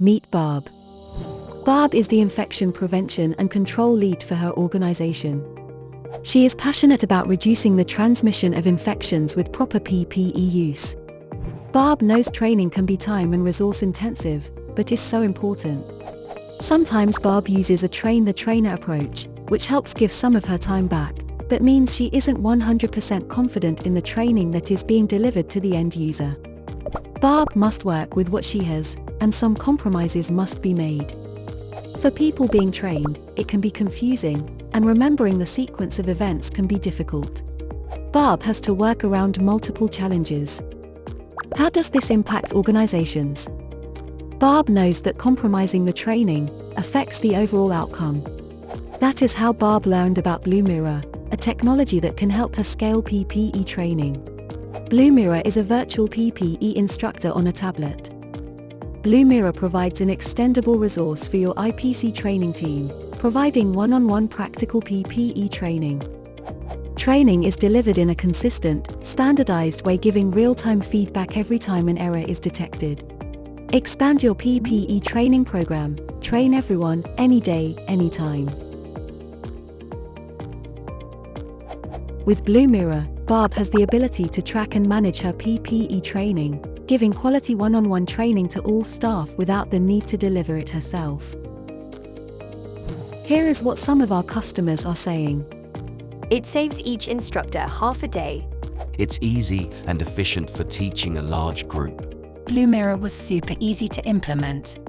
Meet Barb. Barb is the infection prevention and control lead for her organization. She is passionate about reducing the transmission of infections with proper PPE use. Barb knows training can be time and resource intensive, but is so important. Sometimes Barb uses a train-the-trainer approach, which helps give some of her time back, but means she isn't 100% confident in the training that is being delivered to the end user. Barb must work with what she has, and some compromises must be made. For people being trained, it can be confusing, and remembering the sequence of events can be difficult. Barb has to work around multiple challenges. How does this impact organizations? Barb knows that compromising the training affects the overall outcome. That is how Barb learned about Blue Mirror, a technology that can help her scale PPE training. Blue Mirror is a virtual PPE instructor on a tablet. Blue Mirror provides an extendable resource for your IPC training team, providing one-on-one practical PPE training. Training is delivered in a consistent, standardized way, giving real-time feedback every time an error is detected. Expand your PPE training program. Train everyone, any day, anytime. With Blue Mirror, Barb has the ability to track and manage her PPE training, giving quality one-on-one training to all staff without the need to deliver it herself. Here is what some of our customers are saying. It saves each instructor half a day. It's easy and efficient for teaching a large group. Blue Mirror was super easy to implement.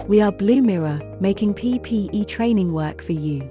We are Blue Mirror, making PPE training work for you.